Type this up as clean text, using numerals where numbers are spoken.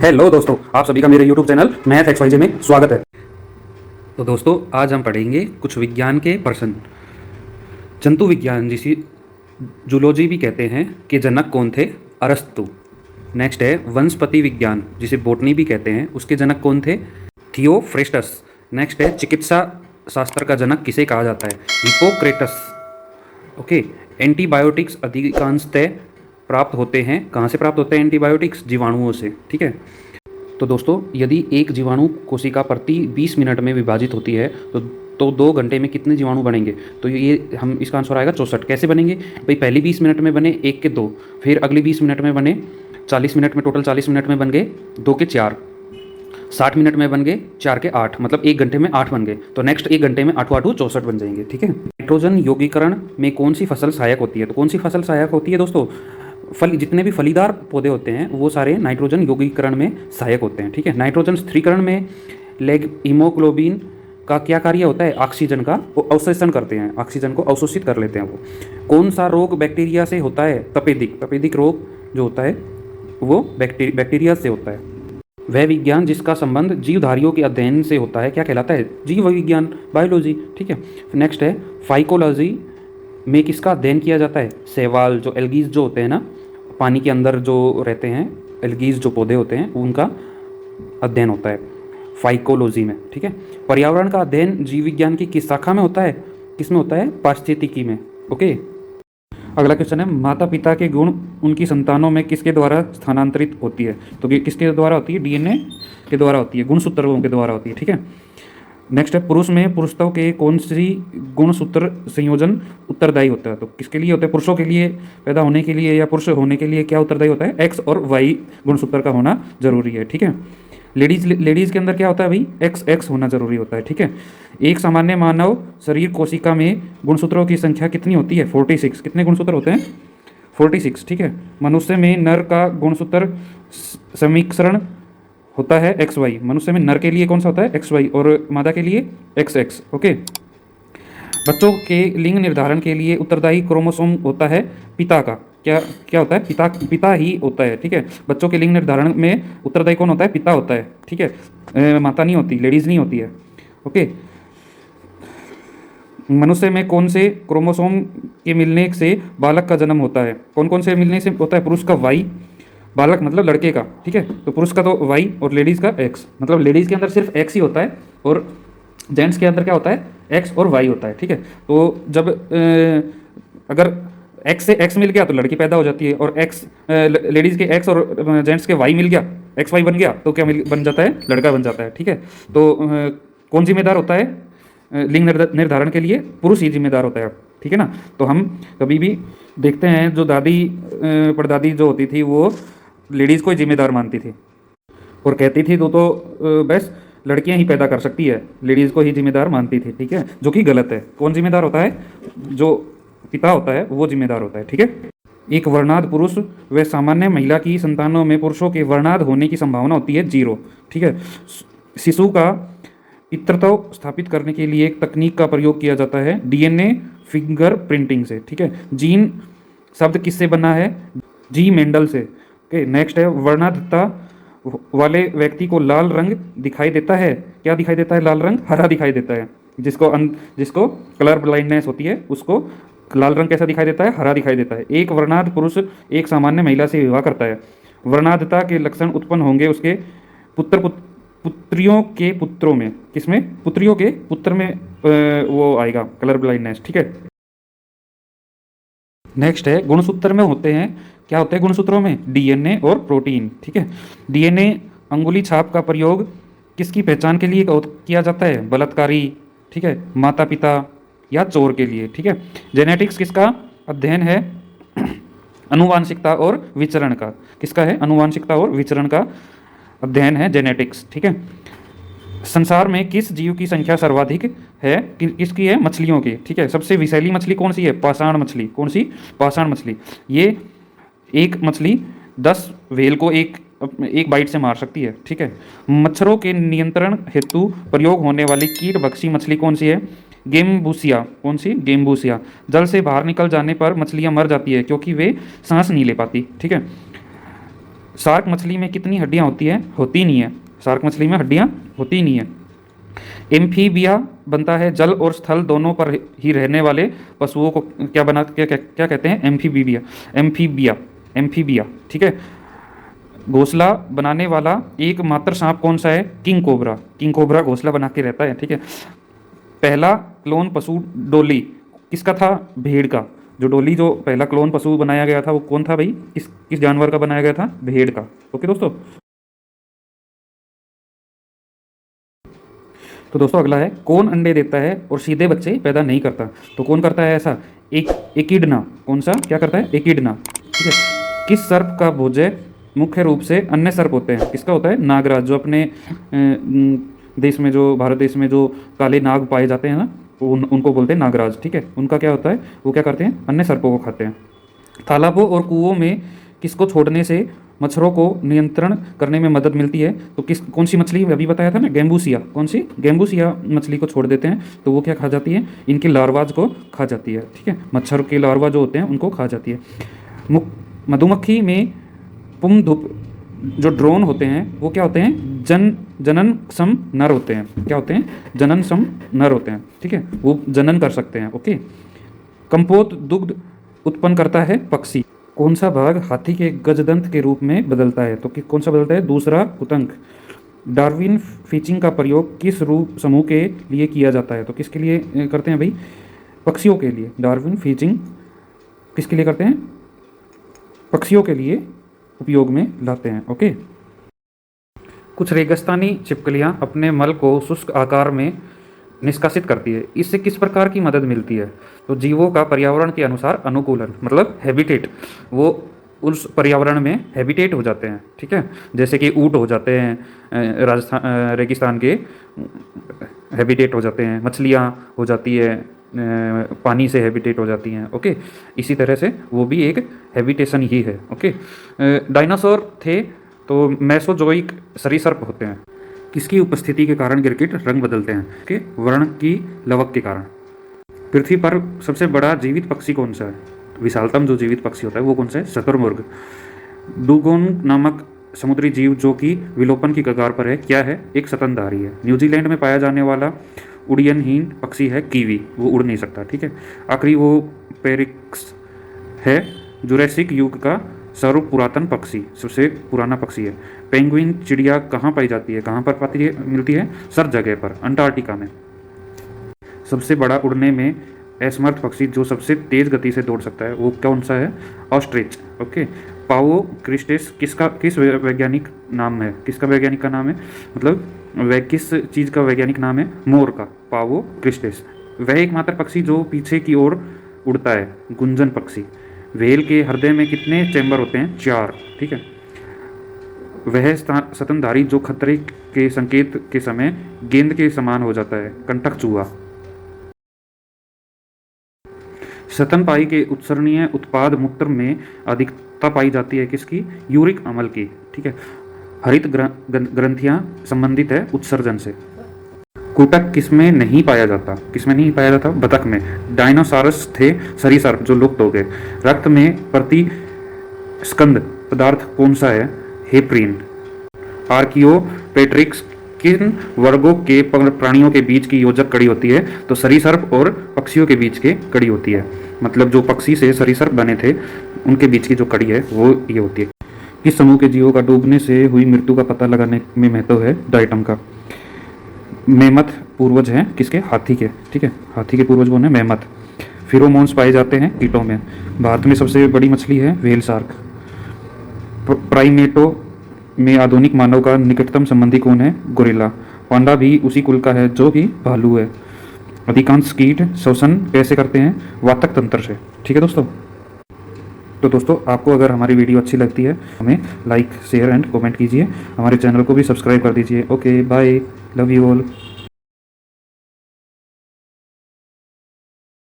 Hello दोस्तों, आप सभी का मेरे YouTube चैनल मैथ XYZ में स्वागत है। तो दोस्तों, आज हम पढ़ेंगे कुछ विज्ञान के प्रश्न। जंतु विज्ञान जिसे जूलॉजी भी कहते हैं के जनक कौन थे? अरस्तु। नेक्स्ट है वनस्पति विज्ञान जिसे बॉटनी भी कहते हैं, उसके जनक कौन थे? थियोफ्रेस्टस। नेक्स्ट है चिकित्सा शास्त्र का जनक किसे कहा जाता है? हिप्पोक्रेटस। ओके। एंटीबायोटिक्स अधिकांशतः प्राप्त होते हैं, कहाँ से प्राप्त होते हैं एंटीबायोटिक्स? जीवाणुओं से। ठीक है। तो दोस्तों, यदि एक जीवाणु कोशिका प्रति 20 मिनट में विभाजित होती है तो 2 घंटे में कितने जीवाणु बनेंगे? तो ये हम इसका आंसर आएगा 64। कैसे बनेंगे भाई? पहली 20 मिनट में बने 1 के 2, फिर अगली 20 मिनट में बने 40 मिनट में, टोटल 40 मिनट में बन गए 2 के 4, 60 मिनट में बन गए 4 के 8, मतलब 1 घंटे में 8 बन गए। तो नेक्स्ट 1 घंटे में 8 8 64 बन जाएंगे। ठीक है। नाइट्रोजन यौगिकरण में कौन सी फसल सहायक होती है? तो कौन सी फसल सहायक होती है दोस्तों? जितने भी फलीदार पौधे होते हैं वो सारे नाइट्रोजन यौगिकरण में सहायक होते हैं। ठीक है। नाइट्रोजन स्थिरीकरण में लेग हीमोग्लोबिन का क्या कार्य होता है? ऑक्सीजन का वो अवशोषण करते हैं, ऑक्सीजन को अवशोषित कर लेते हैं वो। कौन सा रोग बैक्टीरिया से होता है? तपेदिक रोग जो होता है वो बैक्टीरिया से होता है। वह विज्ञान जिसका संबंध जीवधारियों के अध्ययन से होता है क्या कहलाता है? जीव विज्ञान, बायोलॉजी। ठीक है। नेक्स्ट है फाइकोलॉजी में किसका अध्ययन किया जाता है? शैवाल, जो एल्गीज जो होते हैं ना, पानी के अंदर जो रहते हैं एल्गीज जो पौधे होते हैं, उनका अध्ययन होता है फाइकोलॉजी में। ठीक है। पर्यावरण का अध्ययन जीव विज्ञान की किस शाखा में होता है? किसमें होता है? पारिस्थितिकी में। ओके। अगला क्वेश्चन है माता पिता के गुण उनकी संतानों में किसके द्वारा स्थानांतरित होती है? तो किसके द्वारा होती है? डीएनए के द्वारा होती है, गुणसूत्रों के द्वारा होती है। ठीक है। नेक्स्ट है पुरुष में पुरुषत्व के कौन सी गुणसूत्र संयोजन उत्तरदायी होता है? तो किसके लिए होता है? पुरुषों के लिए पैदा होने के लिए या पुरुष होने के लिए क्या उत्तरदायी होता है? एक्स और वाई गुणसूत्र का होना जरूरी है। ठीक है। लेडीज के अंदर क्या होता है भाई? एक्स होना जरूरी होता है। ठीक है। एक सामान्य मानव शरीर कोशिका में गुणसूत्रों की संख्या कितनी होती है? 46। कितने गुणसूत्र होते हैं? 46। ठीक है। मनुष्य में नर का गुणसूत्र समीकरण होता है XY। मनुष्य में नर के लिए कौन सा होता है? XY और मादा के लिए XX। ओके। बच्चों के लिंग निर्धारण के लिए उत्तरदायी क्रोमोसोम होता है पिता का। क्या होता है? पिता ही होता है। ठीक है। बच्चों के लिंग निर्धारण में उत्तरदायी कौन होता है? पिता होता है। ठीक है। माता नहीं होती, लेडीज नहीं होती है। ओके। मनुष्य में कौन से क्रोमोसोम के मिलने से बालक का जन्म होता है? कौन कौन से मिलने से होता है? पुरुष का Y, बालक मतलब लड़के का। ठीक है। तो पुरुष का तो Y और लेडीज़ का X, मतलब लेडीज़ के अंदर सिर्फ X ही होता है और जेंट्स के अंदर क्या होता है? X और Y होता है। ठीक है। तो जब अगर X से X मिल गया तो लड़की पैदा हो जाती है, और लेडीज़ के X और जेंट्स के Y मिल गया, XY बन गया, तो क्या बन जाता है? लड़का बन जाता है। ठीक है। तो कौन जिम्मेदार होता है लिंग निर्धारण के लिए? पुरुष ही जिम्मेदार होता है। ठीक है ना। तो हम कभी भी देखते हैं जो दादी परदादी जो होती थी वो लेडीज़ को ही जिम्मेदार मानती थी और कहती थी तो बस लड़कियां ही पैदा कर सकती है, लेडीज़ को ही जिम्मेदार मानती थी। ठीक है। जो कि गलत है। कौन जिम्मेदार होता है? जो पिता होता है वो जिम्मेदार होता है। ठीक है। एक वर्णाध पुरुष व सामान्य महिला की संतानों में पुरुषों के वर्णाध होने की संभावना होती है 0। ठीक है। शिशु का पितृत्व स्थापित करने के लिए एक तकनीक का प्रयोग किया जाता है DNA फिंगर प्रिंटिंग से। ठीक है। जीन शब्द किससे बना है? जी मेंडल से। ओके। नेक्स्ट है वर्णाधता वाले व्यक्ति को लाल रंग दिखाई देता है। क्या दिखाई देता है? लाल रंग हरा दिखाई देता है। जिसको कलर ब्लाइंडनेस होती है उसको लाल रंग कैसा दिखाई देता है? हरा दिखाई देता है। एक वर्णाध पुरुष एक सामान्य महिला से विवाह करता है। वर्णाधता के लक्षण उत्पन्न होंगे उसके पुत्रियों के पुत्रों में। किसमें? पुत्रियों के पुत्र में वो आएगा कलर ब्लाइंडनेस। ठीक है। नेक्स्ट है गुणसूत्र में होते हैं, क्या होते हैं गुणसूत्रों में? DNA और प्रोटीन। ठीक है। DNA अंगुली छाप का प्रयोग किसकी पहचान के लिए किया जाता है? बलात्कारी, ठीक है, माता पिता या चोर के लिए। ठीक है। जेनेटिक्स किसका अध्ययन है? अनुवांशिकता और विचरण का। किसका है? अनुवांशिकता और विचरण का अध्ययन है जेनेटिक्स। ठीक है। संसार में किस जीव की संख्या सर्वाधिक है? किसकी है? मछलियों की। ठीक है। सबसे विषैली मछली कौन सी है? पाषाण मछली। कौन सी? पाषाण मछली। ये एक मछली 10 व्हेल को एक बाइट से मार सकती है। ठीक है। मच्छरों के नियंत्रण हेतु प्रयोग होने वाली कीट भक्षी मछली कौन सी है? गेम्बूसिया। कौन सी? गेम्बूसिया। जल से बाहर निकल जाने पर मछलियां मर जाती है क्योंकि वे सांस नहीं ले पाती। ठीक है। शार्क मछली में कितनी हड्डियाँ होती हैं? होती नहीं है। शार्क मछली में हड्डियाँ होती नहीं है। एम्फीबिया बनता है जल और स्थल दोनों पर ही रहने वाले पशुओं को क्या कहते हैं? एम्फीबिया। एम्फीबिया एम्फीबिया ठीक है। घोंसला बनाने वाला एकमात्र सांप कौन सा है? King cobra. किंग कोबरा घोंसला बना के रहता है, ठीक है। पहला क्लोन पशु डोली किसका था? भेड़ का। जो डोली जो पहला क्लोन पशु बनाया गया था वो कौन था भाई? किस जानवर का बनाया गया था? भेड़ का। ओके दोस्तों। तो दोस्तों अगला है, कौन अंडे देता है और सीधे बच्चे पैदा नहीं करता? तो कौन करता है ऐसा? एकिडना। कौन सा क्या करता है? एकिडना, ठीक है। किस सर्प का भोज्य मुख्य रूप से अन्य सर्प होते हैं? किसका होता है? नागराज। जो अपने देश में, जो भारत देश में जो काले नाग पाए जाते हैं ना, उनको बोलते हैं नागराज, ठीक है। उनका क्या होता है? वो क्या करते हैं? अन्य सर्पों को खाते हैं। तालाबों और कुओं में किसको छोड़ने से मच्छरों को नियंत्रण करने में मदद मिलती है? तो कौन सी मछली? अभी बताया था ना, गेम्बूसिया। कौन सी? गेम्बूसिया मछली को छोड़ देते हैं तो वो क्या खा जाती है? इनके लार्वाज को खा जाती है, ठीक है। मच्छर के लार्वा जो होते हैं उनको खा जाती है। मधुमक्खी में पुंधुप जो ड्रोन होते हैं वो क्या होते हैं? जननक्षम नर होते हैं। क्या होते हैं? जननक्षम नर होते हैं, ठीक है। वो जनन कर सकते हैं, ओके। कंपोत दुग्ध उत्पन्न करता है पक्षी। कौन सा भाग हाथी के गजदंत के रूप में बदलता है? तो कौन सा बदलता है? दूसरा कुतंक। डार्विन फीचिंग का प्रयोग किस रूप समूह के लिए किया जाता है? तो किसके लिए करते हैं भाई? पक्षियों के लिए। डार्विन फीचिंग किसके लिए करते हैं? पक्षियों के लिए उपयोग में लाते हैं, ओके। कुछ रेगिस्तानी छिपकलियां अपने मल को शुष्क आकार में निष्कासित करती है। इससे किस प्रकार की मदद मिलती है? तो जीवों का पर्यावरण के अनुसार अनुकूलन, मतलब हैबिटेट। वो उस पर्यावरण में हैबिटेट हो जाते हैं, ठीक है। जैसे कि ऊँट हो जाते हैं राजस्थान रेगिस्तान के, हैबिटेट हो जाते हैं। मछलियाँ हो जाती है, पानी से हैबिटेट हो जाती हैं, ओके। इसी तरह से वो भी एक हैबिटेशन ही है, ओके। डायनासोर थे तो मेसोजोइक सरीसृप होते हैं। किसकी उपस्थिति के कारण गिरगिट रंग बदलते हैं? के वर्ण की लवक के कारण। पृथ्वी पर सबसे बड़ा जीवित पक्षी कौन सा है? विशालतम जो जीवित पक्षी होता है वो कौन सा है? शुतुरमुर्ग। डुगोन नामक समुद्री जीव जो कि विलोपन की कगार पर है क्या है? एक स्तनधारी है। न्यूजीलैंड में पाया जाने वाला उड़नहीन पक्षी है कीवी। वो उड़ नहीं सकता, ठीक है। आखिरी वो पेरिक्स है, जुरैसिक युग का सर्व पुरातन पक्षी, सबसे पुराना पक्षी है। पेंगुइन चिड़िया कहाँ पाई जाती है? कहाँ पर मिलती है? सब जगह पर, अंटार्कटिका में। सबसे बड़ा उड़ने में असमर्थ पक्षी जो सबसे तेज गति से दौड़ सकता है वो कौन सा है? Ostrich, okay. पाओ क्रिस्टेस किस वैज्ञानिक नाम है? किसका वैज्ञानिक का नाम है? मतलब वह किस चीज़ का वैज्ञानिक नाम है? मोर का। पाओ क्रिस्टेस। वह एकमात्र पक्षी जो पीछे की ओर उड़ता है, गुंजन पक्षी। व्हेल के हृदय में कितने चैम्बर होते हैं? 4, ठीक है। वह स्तनधारी जो खतरे के संकेत के समय गेंद के समान हो जाता है, कंटक चूहा। स्तनपायी के उत्सर्जनीय उत्पाद मूत्र में अधिकता पाई जाती है किसकी? यूरिक अम्ल की, ठीक है। हरित ग्रंथियां संबंधित है उत्सर्जन से। कुटक किसमें नहीं पाया जाता? किसमें नहीं पाया जाता? बतख में। डायनासोरस थे सरीसृप जो लुप्त हो गए। रक्त में प्रति स्कंद पदार्थ कौन सा है? हेपरिन। आर्कियोपेट्रिक्स किन वर्गों के प्राणियों के बीच की योजक कड़ी होती है? तो सरीसृप और पक्षियों के बीच की कड़ी होती है। मतलब जो पक्षी से सरीसृप बने थे उनके बीच की जो कड़ी है वो ये होती है। किस समूह के जीवों का डूबने से हुई मृत्यु का पता लगाने में महत्व है? डायटम का। मेमथ पूर्वज हैं किसके? हाथी के, ठीक है। हाथी के पूर्वज कौन है? मेमथ। फिरोमोन्स पाए जाते हैं कीटों में। भारत में सबसे बड़ी मछली है व्हेल शार्क। प्राइमेटो में आधुनिक मानव का निकटतम संबंधी कौन है? गोरिल्ला। पांडा भी उसी कुल का है जो कि भालू है। अधिकांश कीट श्वसन कैसे करते हैं? वातक तंत्र से, ठीक है दोस्तों। तो दोस्तों आपको अगर हमारी वीडियो अच्छी लगती है हमें लाइक शेयर एंड कमेंट कीजिए। हमारे चैनल को भी सब्सक्राइब कर दीजिए। Okay bye, love you all.